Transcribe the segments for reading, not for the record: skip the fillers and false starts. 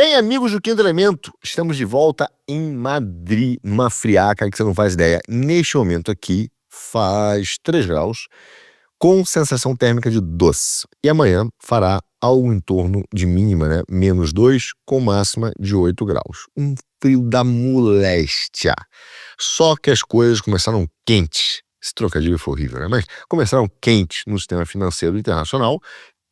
Bem, amigos do Quinto Elemento, estamos de volta em Madrid, numa friaca que você não faz ideia. Neste momento aqui faz 3 graus, com sensação térmica de 12. E amanhã fará algo em torno de mínima, né? -2, com máxima de 8 graus. Um frio da moléstia. Só que as coisas começaram quentes. Esse trocadilho foi horrível, né? Mas começaram quentes no sistema financeiro internacional,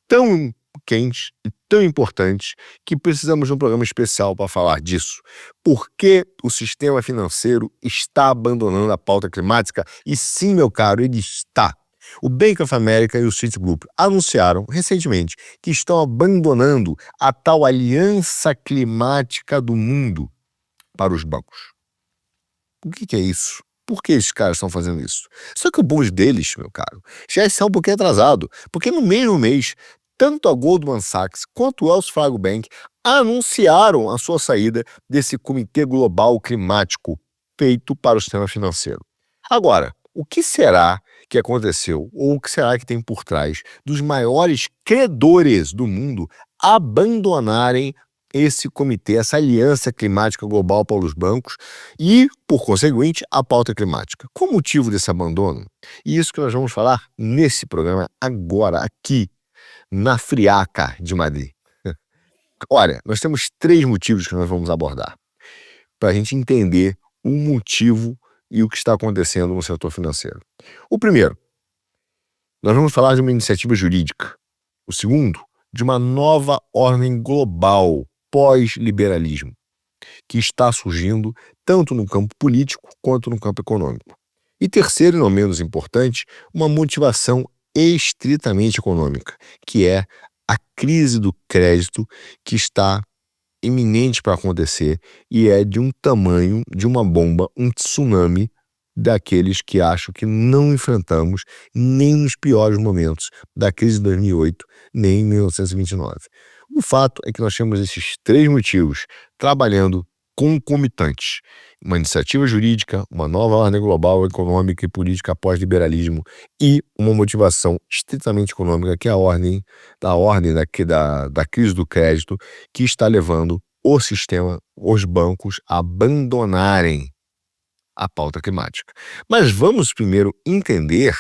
tão quentes e tão importantes que precisamos de um programa especial para falar disso. Por que o sistema financeiro está abandonando a pauta climática? E sim, meu caro, ele está. O Bank of America e o Citigroup anunciaram recentemente que estão abandonando a tal aliança climática do mundo para os bancos. O que é isso? Por que esses caras estão fazendo isso? Só que o bônus deles, meu caro, já está um pouquinho atrasado, porque no mesmo mês, tanto a Goldman Sachs quanto o Wells Fargo Bank anunciaram a sua saída desse Comitê Global Climático feito para o sistema financeiro. Agora, o que será que aconteceu, ou o que será que tem por trás dos maiores credores do mundo abandonarem esse comitê, essa aliança climática global para os bancos e, por conseguinte, a pauta climática? Qual o motivo desse abandono? E isso que nós vamos falar nesse programa agora, aqui, na friaca de Madrid. Olha, nós temos 3 motivos que nós vamos abordar para a gente entender o motivo e o que está acontecendo no setor financeiro. O primeiro, nós vamos falar de uma iniciativa jurídica. O segundo, de uma nova ordem global pós-liberalismo, que está surgindo tanto no campo político quanto no campo econômico. E terceiro, e não menos importante, uma motivação estritamente econômica, que é a crise do crédito que está iminente para acontecer e é de um tamanho de uma bomba, um tsunami daqueles que acham que não enfrentamos nem nos piores momentos da crise de 2008, nem em 1929. O fato é que nós temos esses 3 motivos trabalhando concomitantes: uma iniciativa jurídica, uma nova ordem global econômica e política pós-liberalismo e uma motivação estritamente econômica, que é a ordem da crise do crédito, que está levando o sistema, os bancos, a abandonarem a pauta climática. Mas vamos primeiro entender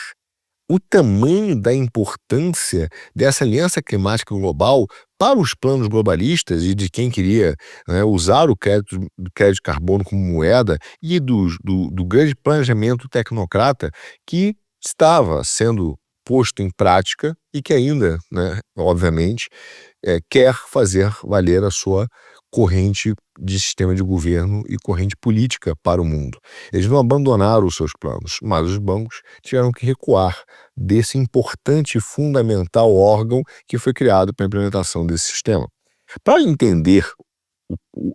o tamanho da importância dessa aliança climática global para os planos globalistas e de quem queria, né, usar o crédito de carbono como moeda e do grande planejamento tecnocrata que estava sendo posto em prática e que ainda, né, obviamente, quer fazer valer a sua corrente de sistema de governo e corrente política para o mundo. Eles não abandonaram os seus planos, mas os bancos tiveram que recuar desse importante e fundamental órgão que foi criado para a implementação desse sistema. Para entender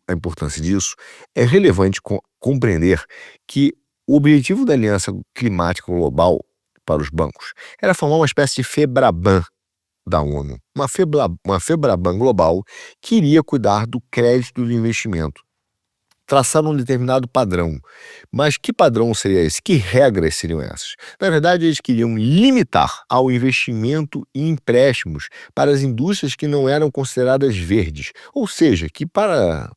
a importância disso, é relevante compreender que o objetivo da Aliança Climática Global para os bancos era formar uma espécie de FEBRABAN da ONU, uma FEBRABAN global que iria cuidar do crédito do investimento, traçar um determinado padrão. Mas que padrão seria esse? Que regras seriam essas? Na verdade, eles queriam limitar ao investimento e empréstimos para as indústrias que não eram consideradas verdes, ou seja, que para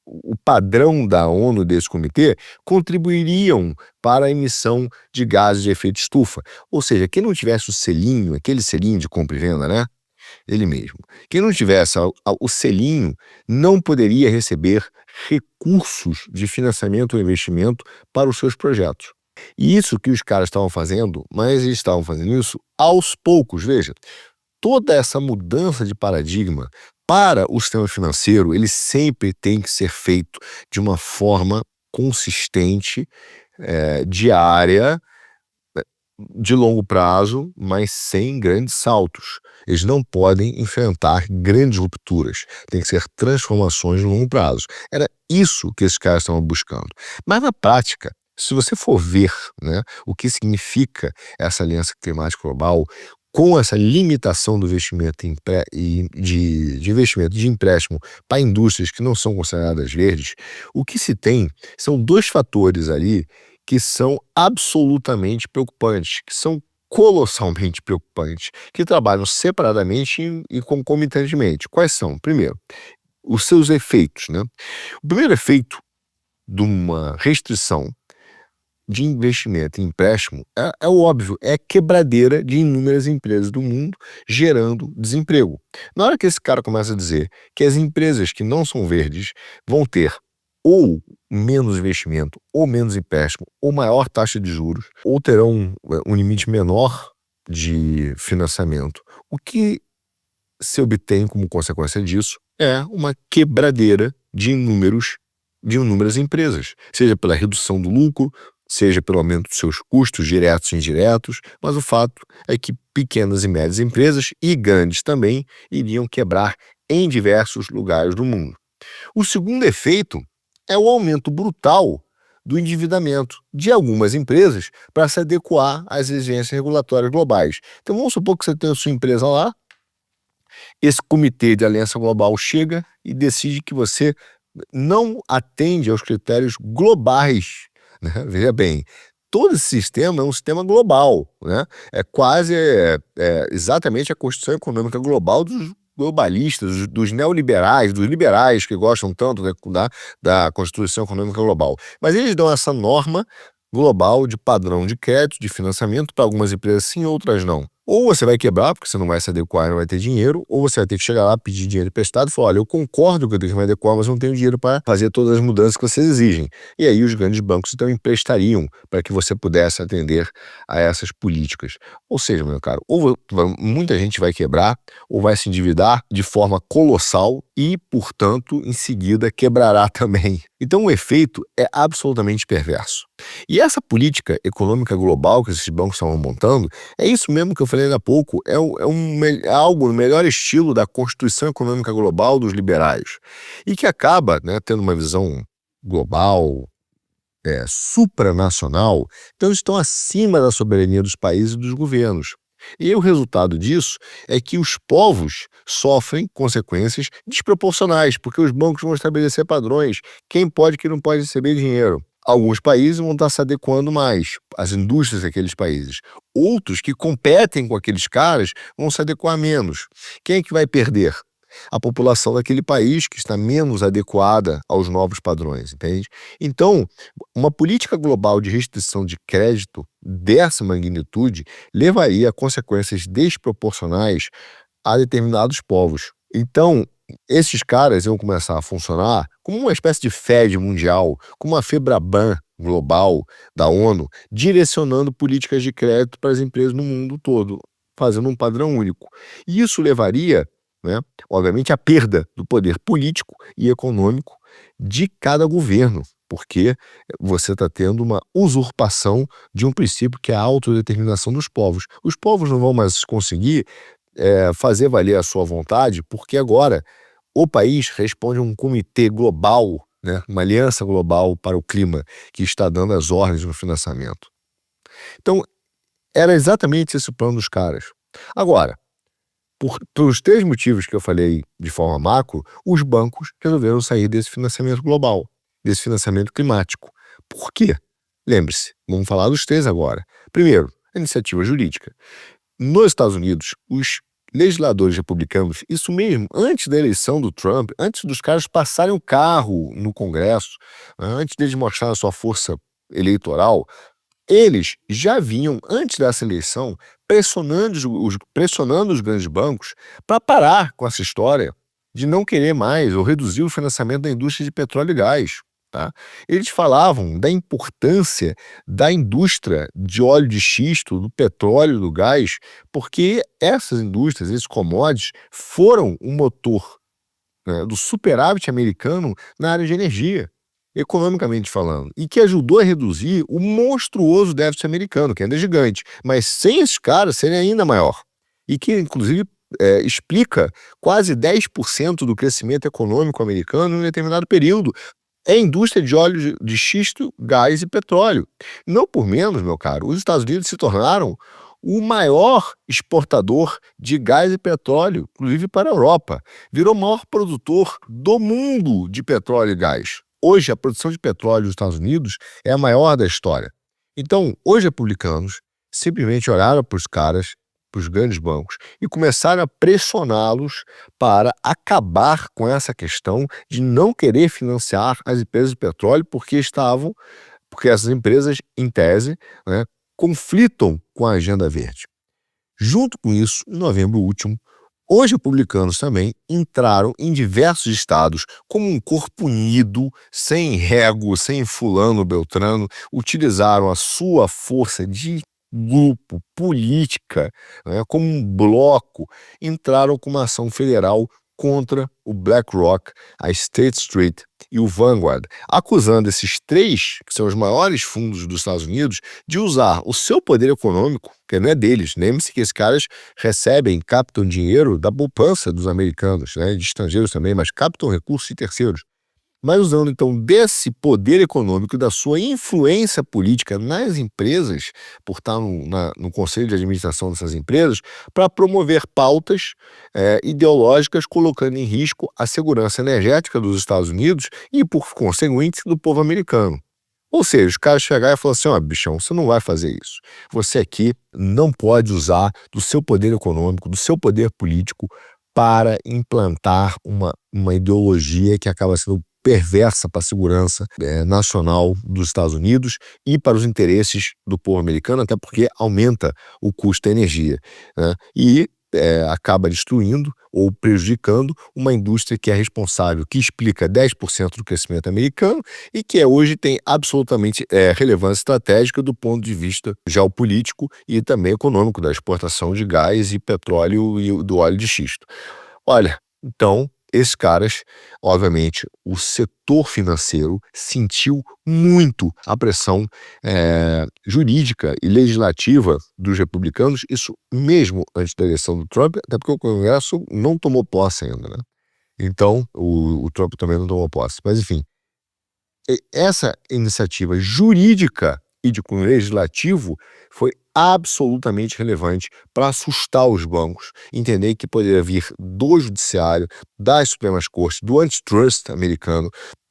o padrão da ONU desse comitê contribuiriam para a emissão de gases de efeito estufa. Ou seja, quem não tivesse o selinho, aquele selinho de compra e venda, né? Ele mesmo. Quem não tivesse o selinho não poderia receber recursos de financiamento ou investimento para os seus projetos. E isso que os caras estavam fazendo, mas eles estavam fazendo isso aos poucos. Veja, toda essa mudança de paradigma para o sistema financeiro, ele sempre tem que ser feito de uma forma consistente, diária, de longo prazo, mas sem grandes saltos. Eles não podem enfrentar grandes rupturas. Tem que ser transformações de longo prazo. Era isso que esses caras estavam buscando. Mas na prática, se você for ver, né, o que significa essa aliança climática global, com essa limitação do investimento de investimento de empréstimo para indústrias que não são consideradas verdes, o que se tem são 2 fatores ali que são absolutamente preocupantes, que são colossalmente preocupantes, que trabalham separadamente e concomitantemente. Quais são? Primeiro, os seus efeitos, né? O primeiro efeito de uma restrição de investimento e empréstimo é o óbvio, é a quebradeira de inúmeras empresas do mundo, gerando desemprego. Na hora que esse cara começa a dizer que as empresas que não são verdes vão ter ou menos investimento, ou menos empréstimo, ou maior taxa de juros, ou terão um limite menor de financiamento, o que se obtém como consequência disso é uma quebradeira de inúmeras empresas, seja pela redução do lucro, seja pelo aumento dos seus custos diretos e indiretos, mas o fato é que pequenas e médias empresas e grandes também iriam quebrar em diversos lugares do mundo. O segundo efeito é o aumento brutal do endividamento de algumas empresas para se adequar às exigências regulatórias globais. Então vamos supor que você tem a sua empresa lá, esse comitê de aliança global chega e decide que você não atende aos critérios globais, né? Veja bem, todo esse sistema é um sistema global, né? É quase exatamente a Constituição Econômica Global dos globalistas, dos neoliberais, dos liberais que gostam tanto da Constituição Econômica Global. Mas eles dão essa norma global de padrão de crédito, de financiamento, para algumas empresas sim, outras não. Ou você vai quebrar, porque você não vai se adequar e não vai ter dinheiro, ou você vai ter que chegar lá, pedir dinheiro emprestado e falar, olha, eu concordo que eu tenho que me adequar, mas não tenho dinheiro para fazer todas as mudanças que vocês exigem. E aí os grandes bancos então emprestariam para que você pudesse atender a essas políticas. Ou seja, meu caro, muita gente vai quebrar, ou vai se endividar de forma colossal e, portanto, em seguida quebrará também. Então o efeito é absolutamente perverso. E essa política econômica global que esses bancos estavam montando, é isso mesmo que eu falei há pouco, é algo no melhor estilo da Constituição Econômica Global dos liberais, e que acaba, né, tendo uma visão global, supranacional, então estão acima da soberania dos países e dos governos. E o resultado disso é que os povos sofrem consequências desproporcionais, porque os bancos vão estabelecer padrões, quem pode e quem não pode receber dinheiro. Alguns países vão estar se adequando mais, as indústrias daqueles países. Outros que competem com aqueles caras vão se adequar menos. Quem é que vai perder? A população daquele país que está menos adequada aos novos padrões, entende? Então, uma política global de restrição de crédito dessa magnitude levaria a consequências desproporcionais a determinados povos. Então, esses caras iam começar a funcionar como uma espécie de Fed mundial, como uma Febraban global da ONU, direcionando políticas de crédito para as empresas no mundo todo, fazendo um padrão único. E isso levaria, né, obviamente, à perda do poder político e econômico de cada governo, porque você está tendo uma usurpação de um princípio que é a autodeterminação dos povos. Os povos não vão mais conseguir fazer valer a sua vontade, porque agora o país responde a um comitê global, né, uma aliança global para o clima, que está dando as ordens no financiamento. Então, era exatamente esse o plano dos caras. Agora, pelos 3 motivos que eu falei de forma macro, os bancos resolveram sair desse financiamento global, desse financiamento climático. Por quê? Lembre-se, vamos falar dos 3 agora. Primeiro, a iniciativa jurídica. Nos Estados Unidos, os legisladores republicanos, isso mesmo, antes da eleição do Trump, antes dos caras passarem o carro no Congresso, antes deles mostrarem a sua força eleitoral, eles já vinham, antes dessa eleição, pressionando os grandes bancos para parar com essa história de não querer mais ou reduzir o financiamento da indústria de petróleo e gás. Tá? Eles falavam da importância da indústria de óleo de xisto, do petróleo, do gás, porque essas indústrias, esses commodities, foram o motor, né, do superávit americano na área de energia, economicamente falando, e que ajudou a reduzir o monstruoso déficit americano, que ainda é gigante, mas sem esses caras seria ainda maior, e que inclusive explica quase 10% do crescimento econômico americano em um determinado período. É a indústria de óleo de xisto, gás e petróleo. Não por menos, meu caro, os Estados Unidos se tornaram o maior exportador de gás e petróleo, inclusive para a Europa. Virou o maior produtor do mundo de petróleo e gás. Hoje, a produção de petróleo dos Estados Unidos é a maior da história. Então, os republicanos simplesmente olharam para os caras para os grandes bancos e começaram a pressioná-los para acabar com essa questão de não querer financiar as empresas de petróleo porque essas empresas, em tese, né, conflitam com a agenda verde. Junto com isso, em novembro último, os republicanos também entraram em diversos estados como um corpo unido, sem rego, sem fulano, beltrano, utilizaram a sua força de grupo, política, né, como um bloco, entraram com uma ação federal contra o BlackRock, a State Street e o Vanguard, acusando esses três, que são os maiores fundos dos Estados Unidos, de usar o seu poder econômico, que não é deles. Lembre-se que esses caras captam dinheiro da poupança dos americanos, né, de estrangeiros também, mas captam recursos de terceiros. Mas usando então desse poder econômico e da sua influência política nas empresas, por estar no conselho de administração dessas empresas, para promover pautas ideológicas, colocando em risco a segurança energética dos Estados Unidos e, por conseguinte, do povo americano. Ou seja, os caras chegaram e falaram assim: ó, bichão, você não vai fazer isso. Você aqui não pode usar do seu poder econômico, do seu poder político para implantar uma ideologia que acaba sendo perversa para a segurança nacional dos Estados Unidos e para os interesses do povo americano, até porque aumenta o custo da energia, né? E acaba destruindo ou prejudicando uma indústria que é responsável, que explica 10% do crescimento americano e que hoje tem absolutamente relevância estratégica do ponto de vista geopolítico e também econômico da exportação de gás e petróleo e do óleo de xisto. Olha, então, esses caras, obviamente, o setor financeiro sentiu muito a pressão jurídica e legislativa dos republicanos, isso mesmo antes da eleição do Trump, até porque o Congresso não tomou posse ainda, né? Então, o Trump também não tomou posse. Mas, enfim, essa iniciativa jurídica e de cunho legislativo foi absolutamente relevante para assustar os bancos, entender que poderia vir do judiciário, das Supremas Cortes, do antitrust americano,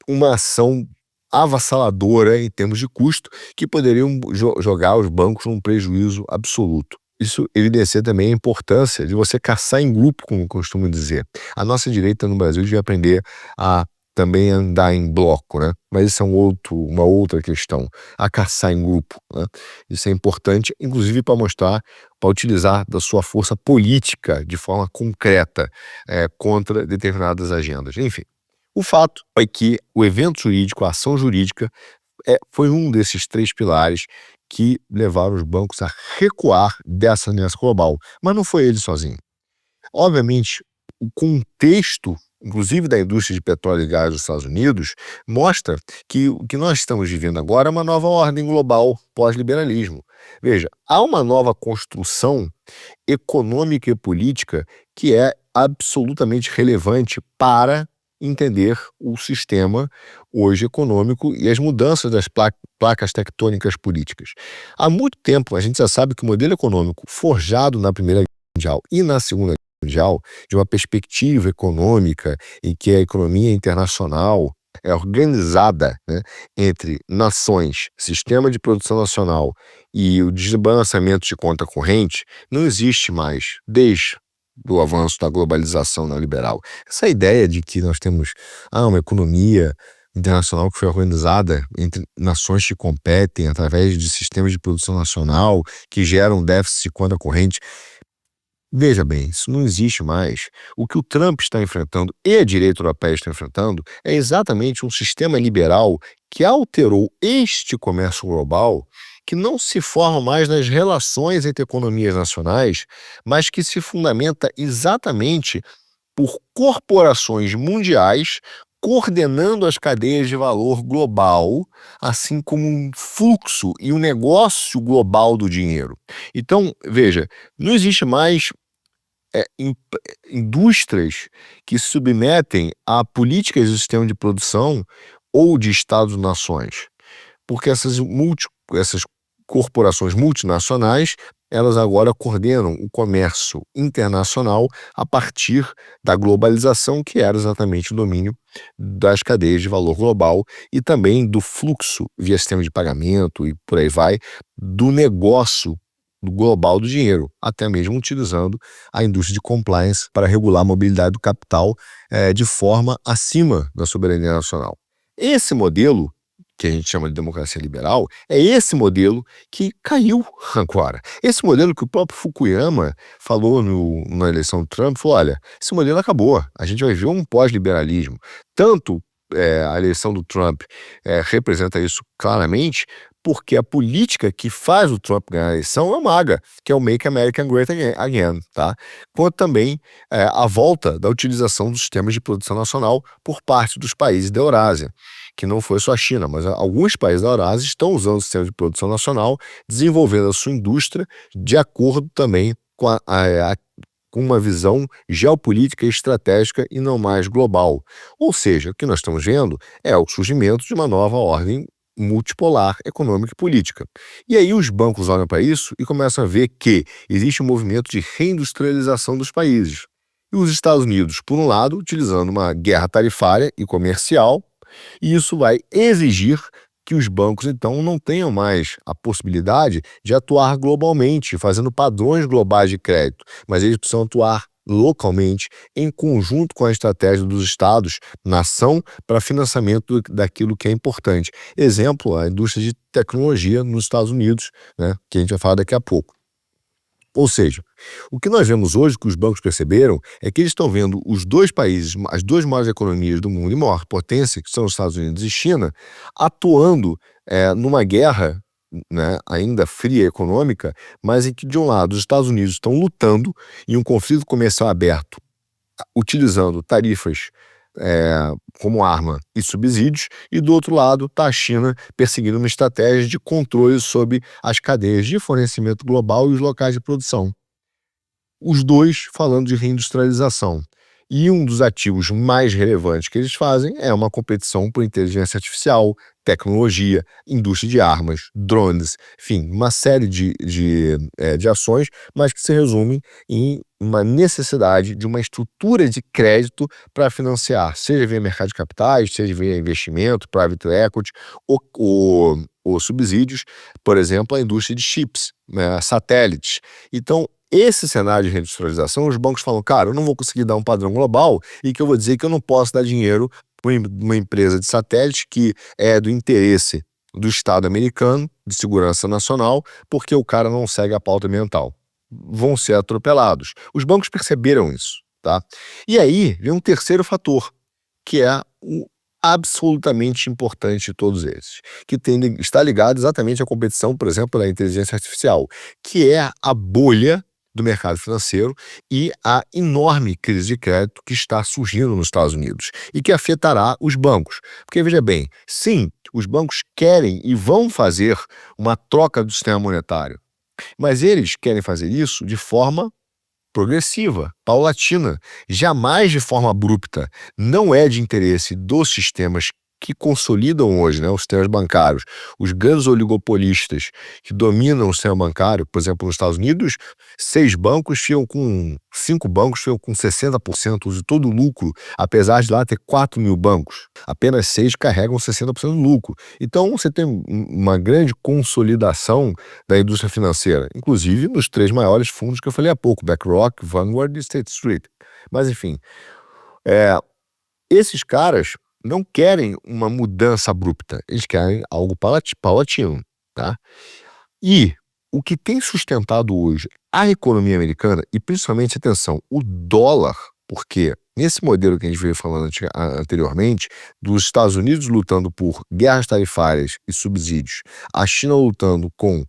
uma ação avassaladora em termos de custo que poderiam jogar os bancos num prejuízo absoluto. Isso evidencia também a importância de você caçar em grupo, como costumo dizer. A nossa direita no Brasil devia aprender a também andar em bloco, né? Mas isso é uma outra questão, a caçar em grupo, né? Isso é importante, inclusive para utilizar da sua força política de forma concreta contra determinadas agendas. Enfim, o fato é que o evento jurídico, a ação jurídica, foi um desses três pilares que levaram os bancos a recuar dessa aliança global. Mas não foi ele sozinho. Obviamente, o contexto, inclusive da indústria de petróleo e gás dos Estados Unidos, mostra que o que nós estamos vivendo agora é uma nova ordem global pós-liberalismo. Veja, há uma nova construção econômica e política que é absolutamente relevante para entender o sistema hoje econômico e as mudanças das placas tectônicas políticas. Há muito tempo a gente já sabe que o modelo econômico forjado na Primeira Guerra Mundial e na Segunda Guerra Mundial, de uma perspectiva econômica em que a economia internacional é organizada, né, entre nações, sistema de produção nacional e o desbalanceamento de conta corrente, não existe mais desde o avanço da globalização neoliberal. Essa ideia de que nós temos uma economia internacional que foi organizada entre nações que competem através de sistemas de produção nacional que geram déficit de conta corrente. Veja bem, isso não existe mais. O que o Trump está enfrentando e a direita europeia está enfrentando é exatamente um sistema liberal que alterou este comércio global, que não se forma mais nas relações entre economias nacionais, mas que se fundamenta exatamente por corporações mundiais coordenando as cadeias de valor global, assim como um fluxo e um negócio global do dinheiro. Então, veja, não existe mais indústrias que se submetem a políticas do sistema de produção ou de Estados-nações, porque essas corporações multinacionais, elas agora coordenam o comércio internacional a partir da globalização, que era exatamente o domínio das cadeias de valor global e também do fluxo via sistema de pagamento e por aí vai, do negócio global do dinheiro, até mesmo utilizando a indústria de compliance para regular a mobilidade do capital de forma acima da soberania nacional. Esse modelo, que a gente chama de democracia liberal, é esse modelo que caiu agora. Esse modelo que o próprio Fukuyama falou na eleição do Trump, falou, olha, esse modelo acabou, a gente vai ver um pós-liberalismo. Tanto a eleição do Trump representa isso claramente, porque a política que faz o Trump ganhar a eleição é o MAGA, que é o Make America Great Again, tá? Quanto também a volta da utilização dos sistemas de produção nacional por parte dos países da Eurásia, que não foi só a China, mas alguns países da Eurásia estão usando o sistema de produção nacional, desenvolvendo a sua indústria de acordo também com com uma visão geopolítica e estratégica e não mais global. Ou seja, o que nós estamos vendo é o surgimento de uma nova ordem multipolar econômica e política. E aí os bancos olham para isso e começam a ver que existe um movimento de reindustrialização dos países. E os Estados Unidos, por um lado, utilizando uma guerra tarifária e comercial, e isso vai exigir que os bancos, então, não tenham mais a possibilidade de atuar globalmente, fazendo padrões globais de crédito, mas eles precisam atuar localmente, em conjunto com a estratégia dos estados, nação, para financiamento daquilo que é importante. Exemplo, a indústria de tecnologia nos Estados Unidos, né, que a gente vai falar daqui a pouco. Ou seja, o que nós vemos hoje, que os bancos perceberam, é que eles estão vendo os dois países, as duas maiores economias do mundo e maior potência, que são os Estados Unidos e China, atuando numa guerra, né, ainda fria econômica, mas em que, de um lado, os Estados Unidos estão lutando em um conflito comercial aberto, utilizando tarifas como arma e subsídios, e do outro lado está a China perseguindo uma estratégia de controle sobre as cadeias de fornecimento global e os locais de produção. Os dois falando de reindustrialização. E um dos ativos mais relevantes que eles fazem é uma competição por inteligência artificial, tecnologia, indústria de armas, drones, enfim, uma série de ações, mas que se resumem em uma necessidade de uma estrutura de crédito para financiar, seja via mercado de capitais, seja via investimento, private equity, ou subsídios, por exemplo, a indústria de chips, né, satélites. Então, esse cenário de reindustrialização, os bancos falam, cara, eu não vou conseguir dar um padrão global e que eu vou dizer que eu não posso dar dinheiro para uma empresa de satélite que é do interesse do Estado americano, de segurança nacional, porque o cara não segue a pauta ambiental. Vão ser atropelados. Os bancos perceberam isso, tá? E aí vem um terceiro fator, que é o absolutamente importante de todos esses, que está ligado exatamente à competição, por exemplo, da inteligência artificial, que é a bolha do mercado financeiro e a enorme crise de crédito que está surgindo nos Estados Unidos e que afetará os bancos. Porque, veja bem, sim, os bancos querem e vão fazer uma troca do sistema monetário, mas eles querem fazer isso de forma progressiva, paulatina, jamais de forma abrupta. Não é de interesse dos sistemas que consolidam hoje, né, os sistemas bancários, os grandes oligopolistas que dominam o sistema bancário, por exemplo, nos Estados Unidos, 5 bancos ficam com 60% de todo o lucro, apesar de lá ter 4 mil bancos. Apenas 6 carregam 60% do lucro. Então, você tem uma grande consolidação da indústria financeira, inclusive nos 3 maiores fundos que eu falei há pouco, BlackRock, Vanguard e State Street. Mas, enfim, esses caras não querem uma mudança abrupta, eles querem algo paulatino, tá? E o que tem sustentado hoje a economia americana, e principalmente, atenção, o dólar, porque nesse modelo que a gente veio falando anteriormente, dos Estados Unidos lutando por guerras tarifárias e subsídios, a China lutando com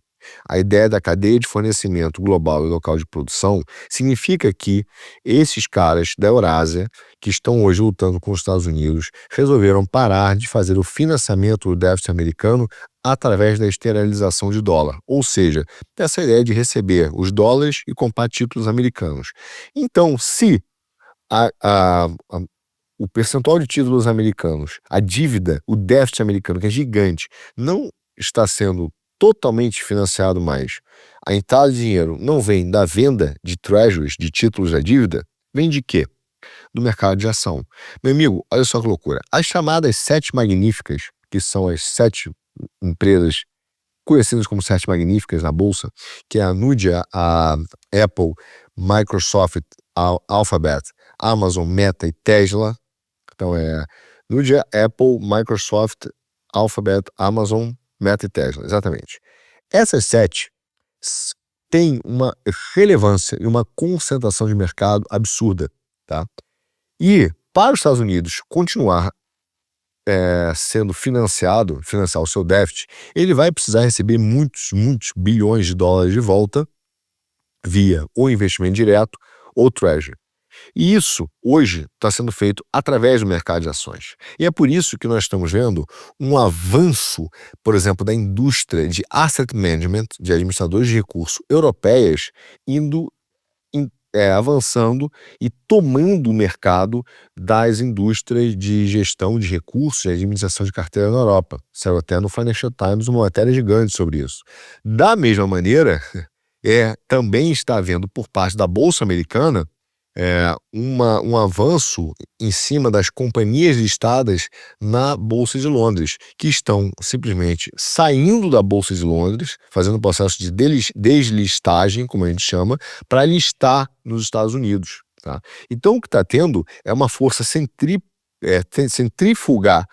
a ideia da cadeia de fornecimento global e local de produção, significa que esses caras da Eurásia, que estão hoje lutando com os Estados Unidos, resolveram parar de fazer o financiamento do déficit americano através da esterilização de dólar, ou seja, dessa ideia de receber os dólares e comprar títulos americanos. Então, se o percentual de títulos americanos, a dívida, o déficit americano, que é gigante, não está sendo totalmente financiado mais, a entrada de dinheiro não vem da venda de treasuries, de títulos da dívida, vem de quê? Do mercado de ação. Meu amigo, olha só que loucura. As chamadas 7 magníficas, que são as 7 empresas conhecidas como sete magníficas na bolsa, que é a Nvidia, a Apple, Microsoft, a Alphabet, Amazon, Meta e Tesla. Então é Nvidia, Apple, Microsoft, Alphabet, Amazon, Meta e Tesla, exatamente. Essas sete têm uma relevância e uma concentração de mercado absurda, tá? E para os Estados Unidos continuar sendo financiar o seu déficit, ele vai precisar receber muitos bilhões de dólares de volta via ou investimento direto ou treasury. E isso, hoje, está sendo feito através do mercado de ações. E é por isso que nós estamos vendo um avanço, por exemplo, da indústria de asset management, de administradores de recursos europeias, avançando e tomando o mercado das indústrias de gestão de recursos e administração de carteira na Europa. Saiu até no Financial Times uma matéria gigante sobre isso. Da mesma maneira, também está havendo por parte da Bolsa Americana um avanço em cima das companhias listadas na Bolsa de Londres, que estão simplesmente saindo da Bolsa de Londres, fazendo um processo de deslistagem, como a gente chama, para listar nos Estados Unidos. Tá? Então, o que está tendo é uma força centrífuga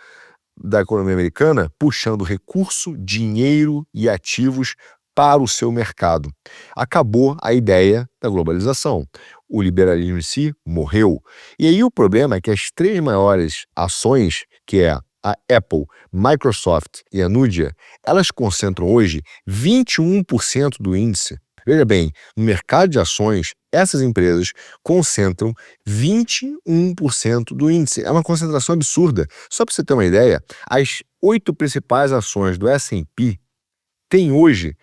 da economia americana, puxando recurso, dinheiro e ativos para o seu mercado. Acabou a ideia da globalização. O liberalismo em si morreu. E aí o problema é que as três maiores ações, que é a Apple, Microsoft e a Nvidia, elas concentram hoje 21% do índice. Veja bem, no mercado de ações, essas empresas concentram 21% do índice. É uma concentração absurda. Só para você ter uma ideia, as 8 principais ações do S&P têm hoje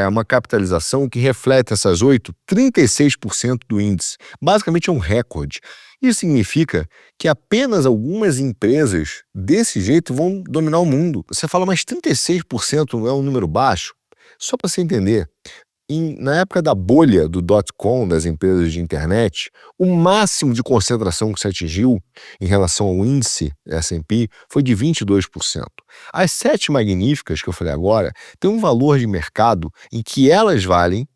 uma capitalização que reflete essas 8, 36% do índice. Basicamente é um recorde. Isso significa que apenas algumas empresas desse jeito vão dominar o mundo. Você fala, mas 36% não é um número baixo? Só para você entender, na época da bolha do .com, das empresas de internet, o máximo de concentração que se atingiu em relação ao índice S&P foi de 22%. As sete magníficas que eu falei agora têm um valor de mercado em que elas valem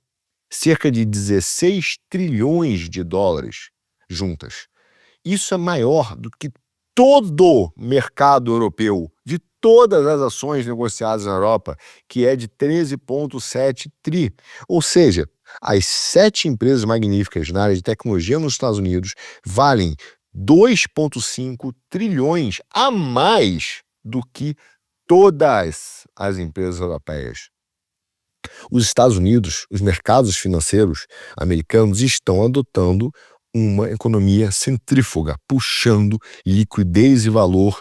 cerca de 16 trilhões de dólares juntas. Isso é maior do que todo o mercado europeu, de todas as ações negociadas na Europa, que é de 13,7 tri. Ou seja, as sete empresas magníficas na área de tecnologia nos Estados Unidos valem 2,5 trilhões a mais do que todas as empresas europeias. Os Estados Unidos, os mercados financeiros americanos estão adotando uma economia centrífuga, puxando liquidez e valor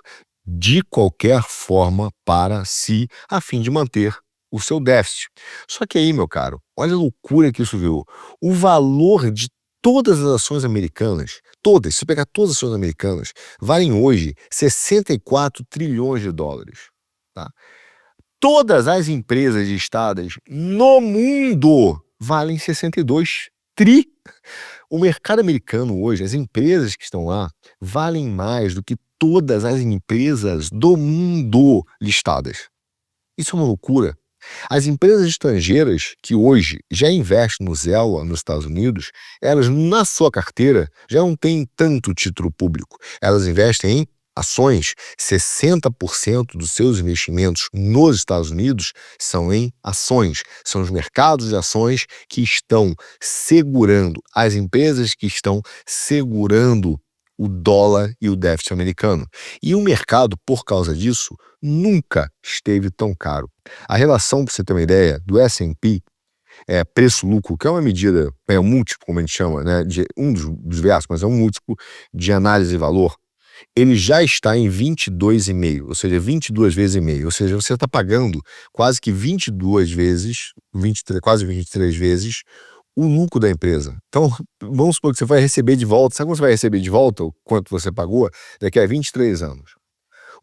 de qualquer forma para si, a fim de manter o seu déficit. Só que aí, meu caro, olha a loucura que isso virou. O valor de todas as ações americanas, todas, se pegar todas as ações americanas, valem hoje 64 trilhões de dólares. Tá? Todas as empresas listadas no mundo valem 62 tri. O mercado americano hoje, as empresas que estão lá, valem mais do que todas as empresas do mundo listadas. Isso é uma loucura. As empresas estrangeiras que hoje já investem no Zella nos Estados Unidos, elas na sua carteira já não têm tanto título público. Elas investem em ações. 60% dos seus investimentos nos Estados Unidos são em ações. São os mercados de ações que estão segurando, as empresas que estão segurando o dólar e o déficit americano. E o mercado, por causa disso, nunca esteve tão caro. A relação, para você ter uma ideia, do S&P preço-lucro, que é uma medida, um múltiplo, como a gente chama, né, de um dos versos, mas é um múltiplo de análise de valor, ele já está em 22,5, ou seja, 22 vezes e meio. Ou seja, você está pagando quase que 22 vezes, quase 23 vezes o lucro da empresa. Então, vamos supor que você vai receber de volta. Sabe quando você vai receber de volta o quanto você pagou? Daqui a 23 anos.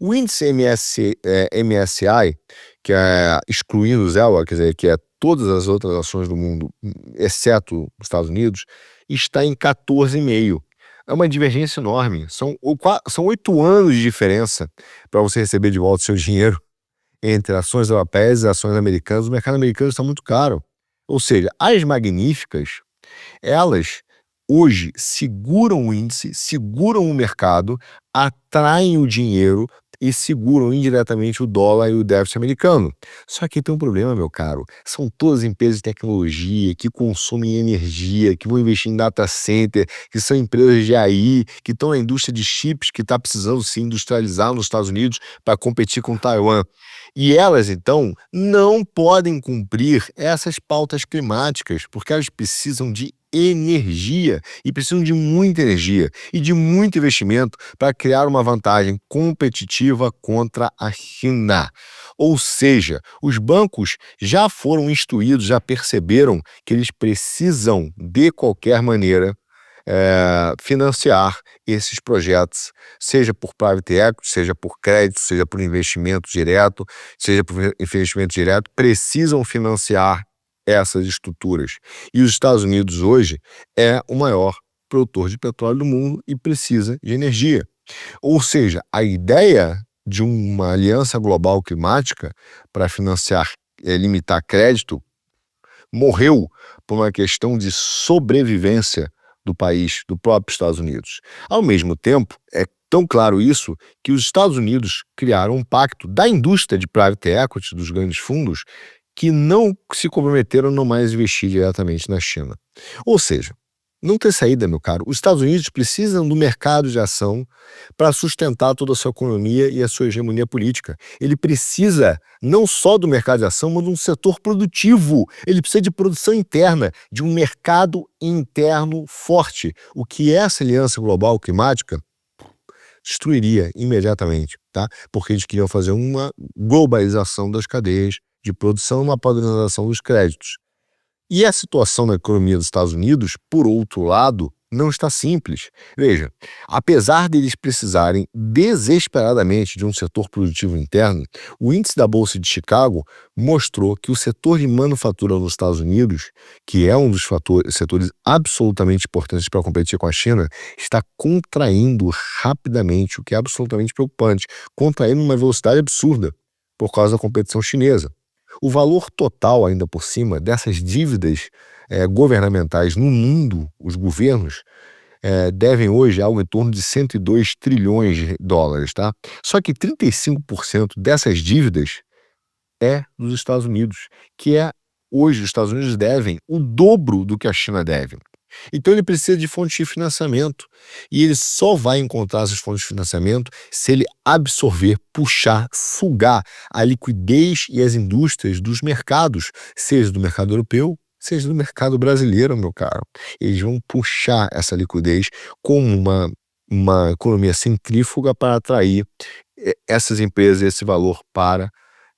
O índice MSCI, que é excluindo o Zella, quer dizer, que é todas as outras ações do mundo, exceto os Estados Unidos, está em 14,5. É uma divergência enorme. São 8 anos de diferença para você receber de volta o seu dinheiro. entre ações europeias e ações americanas, o mercado americano está muito caro. Ou seja, as magníficas, elas hoje seguram o índice, seguram o mercado, atraem o dinheiro e seguram indiretamente o dólar e o déficit americano. Só que tem um problema, meu caro. São todas empresas de tecnologia que consomem energia, que vão investir em data center, que são empresas de AI, que estão na indústria de chips, que está precisando se industrializar nos Estados Unidos para competir com Taiwan. E elas, então, não podem cumprir essas pautas climáticas, porque elas precisam de energia e precisam de muita energia e de muito investimento para criar uma vantagem competitiva contra a China. Ou seja, os bancos já foram instruídos, já perceberam que eles precisam, de qualquer maneira, financiar esses projetos, seja por private equity, seja por crédito, seja por investimento direto, precisam financiar essas estruturas. E os Estados Unidos hoje é o maior produtor de petróleo do mundo e precisa de energia. Ou seja, a ideia de uma aliança global climática para financiar, limitar crédito, morreu por uma questão de sobrevivência do país, do próprio Estados Unidos. Ao mesmo tempo, é tão claro isso que os Estados Unidos criaram um pacto da indústria de private equity, dos grandes fundos, que não se comprometeram a não mais investir diretamente na China. Ou seja, não tem saída, meu caro. Os Estados Unidos precisam do mercado de ação para sustentar toda a sua economia e a sua hegemonia política. Ele precisa não só do mercado de ação, mas de um setor produtivo. Ele precisa de produção interna, de um mercado interno forte. O que essa aliança global climática destruiria imediatamente, tá? Porque eles queriam fazer uma globalização das cadeias de produção, uma padronização dos créditos. E a situação na economia dos Estados Unidos, por outro lado, não está simples. Veja, apesar deles precisarem desesperadamente de um setor produtivo interno, o índice da Bolsa de Chicago mostrou que o setor de manufatura nos Estados Unidos, que é um dos setores absolutamente importantes para competir com a China, está contraindo rapidamente, o que é absolutamente preocupante, contraindo numa velocidade absurda por causa da competição chinesa. O valor total, ainda por cima, dessas dívidas governamentais no mundo, os governos, devem hoje algo em torno de 102 trilhões de dólares, tá? Só que 35% dessas dívidas é dos Estados Unidos, que hoje os Estados Unidos devem o dobro do que a China deve. Então ele precisa de fontes de financiamento e ele só vai encontrar essas fontes de financiamento se ele absorver, puxar, sugar a liquidez e as indústrias dos mercados, seja do mercado europeu, seja do mercado brasileiro, meu caro. Eles vão puxar essa liquidez como uma economia centrífuga para atrair essas empresas, esse valor para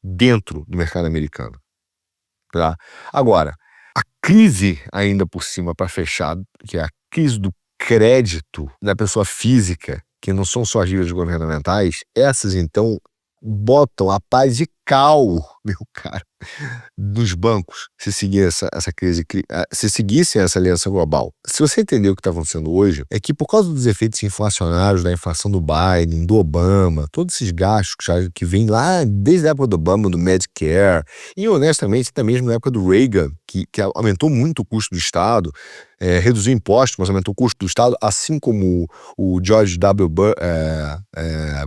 dentro do mercado americano. Tá? Agora, a crise ainda por cima para fechar, que é a crise do crédito da pessoa física, que não são só as dívidas governamentais, essas então botam a paz de cal, meu caro, dos bancos se seguir essa crise, se seguissem essa aliança global. Se você entender o que está acontecendo hoje, é que por causa dos efeitos inflacionários da inflação do Biden, do Obama, todos esses gastos que vêm lá desde a época do Obama, do Medicare, e honestamente até mesmo na época do Reagan, que aumentou muito o custo do Estado, reduziu impostos, mas aumentou o custo do Estado, assim como o George W.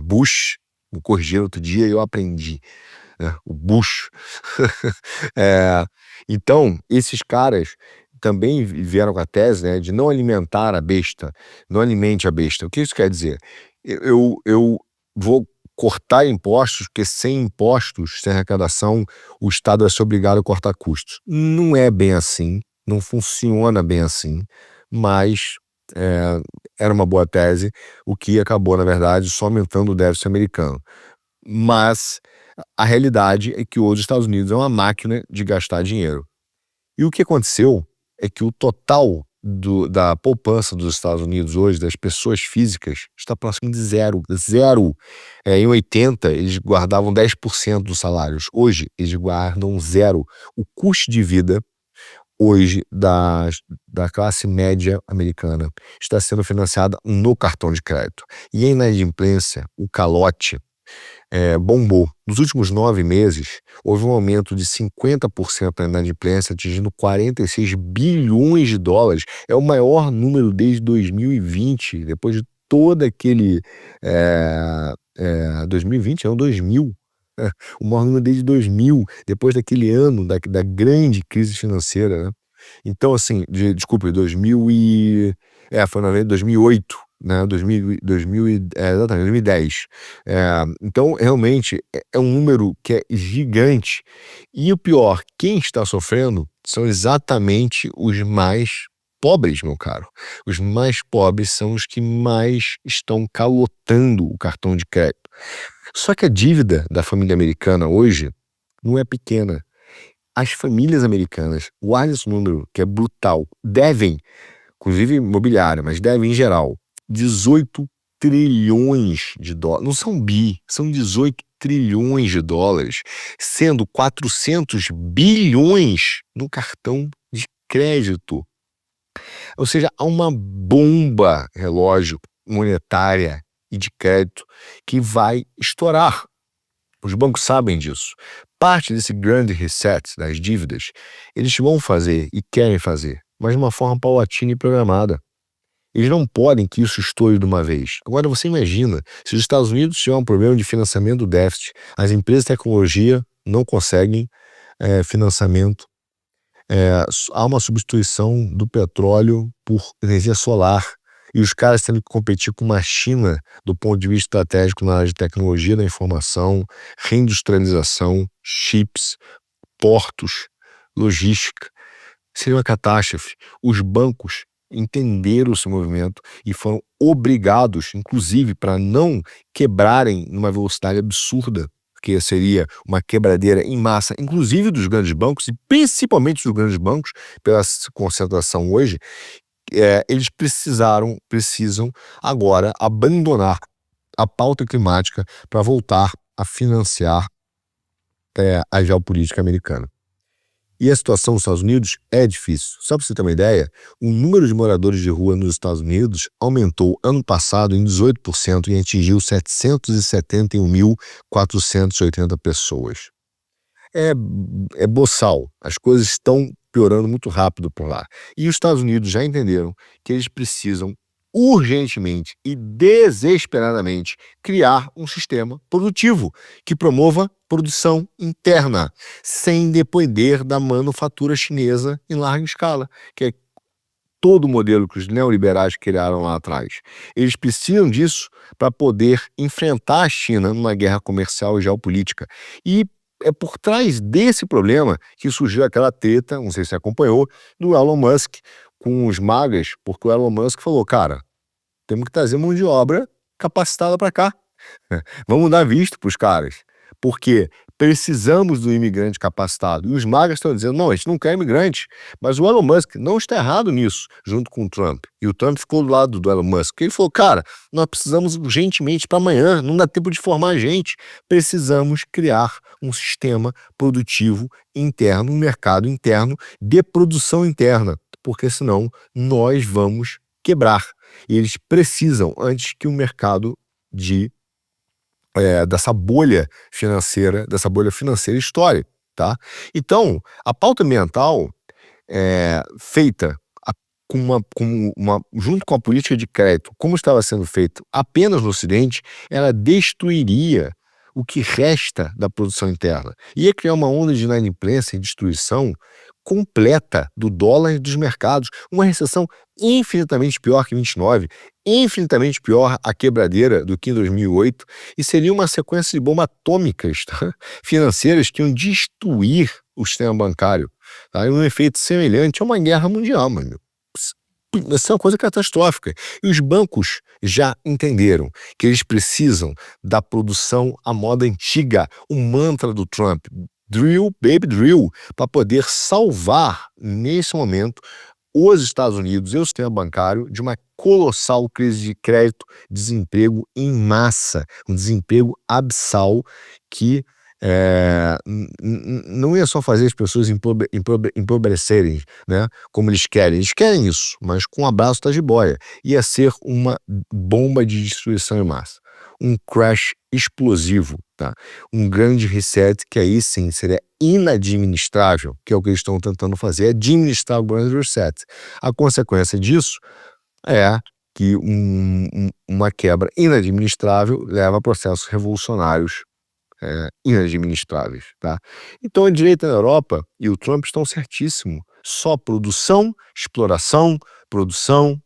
Bush, me corrigiram outro dia e eu aprendi. O Bush. Então, esses caras também vieram com a tese, né, de não alimentar a besta, não alimente a besta. O que isso quer dizer? Eu vou cortar impostos, porque sem impostos, sem arrecadação, o Estado vai ser obrigado a cortar custos. Não é bem assim, não funciona bem assim, mas era uma boa tese, o que acabou, na verdade, só aumentando o déficit americano. Mas a realidade é que hoje os Estados Unidos é uma máquina de gastar dinheiro. E o que aconteceu é que o total da poupança dos Estados Unidos hoje, das pessoas físicas, está próximo de zero. Zero. Em 80, eles guardavam 10% dos salários. Hoje, eles guardam zero. O custo de vida hoje da classe média americana está sendo financiada no cartão de crédito. E a inadimplência, o calote, bombou. Nos últimos 9 meses, houve um aumento de 50% na inadimplência, atingindo 46 bilhões de dólares. É o maior número desde 2020, depois de todo aquele... 2020, não, 2000. O maior número desde 2000, depois daquele ano da grande crise financeira, né? Então, assim, desculpe, 2000 e... foi na verdade 2008, né? 2000 exatamente, 2010. Então, realmente, é um número que é gigante. E o pior, quem está sofrendo são exatamente os mais pobres, meu caro. Os mais pobres são os que mais estão calotando o cartão de crédito. Só que a dívida da família americana hoje não é pequena. As famílias americanas, olha esse número que é brutal, devem, inclusive imobiliária, mas devem em geral, 18 trilhões de dólares. Não são são 18 trilhões de dólares, sendo 400 bilhões no cartão de crédito. Ou seja, há uma bomba relógio monetária e de crédito que vai estourar. Os bancos sabem disso. Parte desse grande reset das dívidas, eles vão fazer e querem fazer, mas de uma forma paulatina e programada. Eles não podem que isso estoure de uma vez. Agora você imagina, se os Estados Unidos tiver um problema de financiamento do déficit, as empresas de tecnologia não conseguem financiamento, há uma substituição do petróleo por energia solar, e os caras tendo que competir com uma China do ponto de vista estratégico na área de tecnologia da informação, reindustrialização, chips, portos, logística. Seria uma catástrofe. Os bancos entenderam esse movimento e foram obrigados, inclusive, para não quebrarem numa velocidade absurda, que seria uma quebradeira em massa, inclusive dos grandes bancos, e principalmente dos grandes bancos, pela concentração hoje, eles precisam agora abandonar a pauta climática para voltar a financiar a geopolítica americana. E a situação nos Estados Unidos é difícil. Só para você ter uma ideia, o número de moradores de rua nos Estados Unidos aumentou ano passado em 18% e atingiu 771.480 pessoas. É boçal. As coisas estão piorando muito rápido por lá. E os Estados Unidos já entenderam que eles precisam urgentemente e desesperadamente criar um sistema produtivo que promova produção interna, sem depender da manufatura chinesa em larga escala, que é todo o modelo que os neoliberais criaram lá atrás. Eles precisam disso para poder enfrentar a China numa guerra comercial e geopolítica. E é por trás desse problema que surgiu aquela treta, não sei se você acompanhou, do Elon Musk com os magas, porque o Elon Musk falou, cara, temos que trazer mão de obra capacitada para cá. Vamos dar visto para os caras, porque precisamos do imigrante capacitado. E os magas estão dizendo, não, a gente não quer imigrante. Mas o Elon Musk não está errado nisso, junto com o Trump. E o Trump ficou do lado do Elon Musk. Ele falou, cara, nós precisamos urgentemente para amanhã, não dá tempo de formar gente. Precisamos criar um sistema produtivo interno, um mercado interno de produção interna, porque senão nós vamos quebrar. E eles precisam, antes que o mercado dessa bolha financeira estoure, tá? Então, a pauta ambiental feita junto com a política de crédito, como estava sendo feito apenas no Ocidente, ela destruiria o que resta da produção interna. Ia criar uma onda de inadimplência e destruição completa do dólar e dos mercados, uma recessão infinitamente pior que 29, infinitamente pior a quebradeira do que em 2008, e seria uma sequência de bombas atômicas, tá? Financeiras que iam destruir o sistema bancário, tá? E um efeito semelhante a uma guerra mundial, mano. Isso é uma coisa catastrófica. E os bancos já entenderam que eles precisam da produção à moda antiga, o mantra do Trump, drill, baby, drill, para poder salvar, nesse momento, os Estados Unidos e o sistema bancário de uma colossal crise de crédito, desemprego em massa, um desemprego abissal que não ia só fazer as pessoas empobrecerem, né, como eles querem isso, mas com um abraço da jiboia, ia ser uma bomba de destruição em massa. um crash explosivo, tá? Um grande reset que aí sim seria inadministrável, que é o que eles estão tentando fazer, é administrar o grande reset. A consequência disso é que uma quebra inadministrável leva a processos revolucionários inadministráveis, tá? Então a direita na Europa e o Trump estão certíssimo. Só produção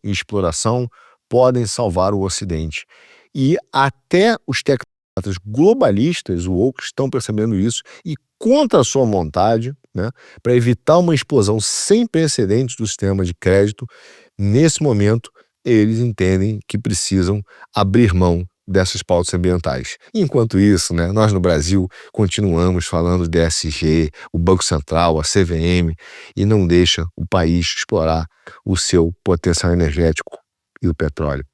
e exploração podem salvar o Ocidente. E até os tecnocratas globalistas, o woke, estão percebendo isso e contra a sua vontade, né, para evitar uma explosão sem precedentes do sistema de crédito, nesse momento eles entendem que precisam abrir mão dessas pautas ambientais. Enquanto isso, né, nós no Brasil continuamos falando de ESG, o Banco Central, a CVM, e não deixa o país explorar o seu potencial energético e o petróleo.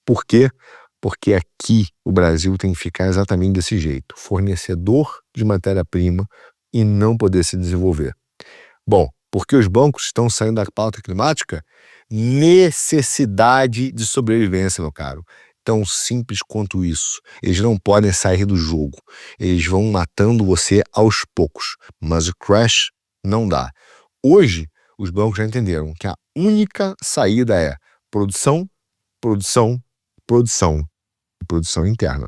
Por quê? Porque aqui o Brasil tem que ficar exatamente desse jeito, fornecedor de matéria-prima e não poder se desenvolver. Bom, porque os bancos estão saindo da pauta climática? Necessidade de sobrevivência, meu caro. Tão simples quanto isso. Eles não podem sair do jogo. Eles vão matando você aos poucos. Mas o crash não dá. Hoje, os bancos já entenderam que a única saída é produção, produção, produção e produção interna.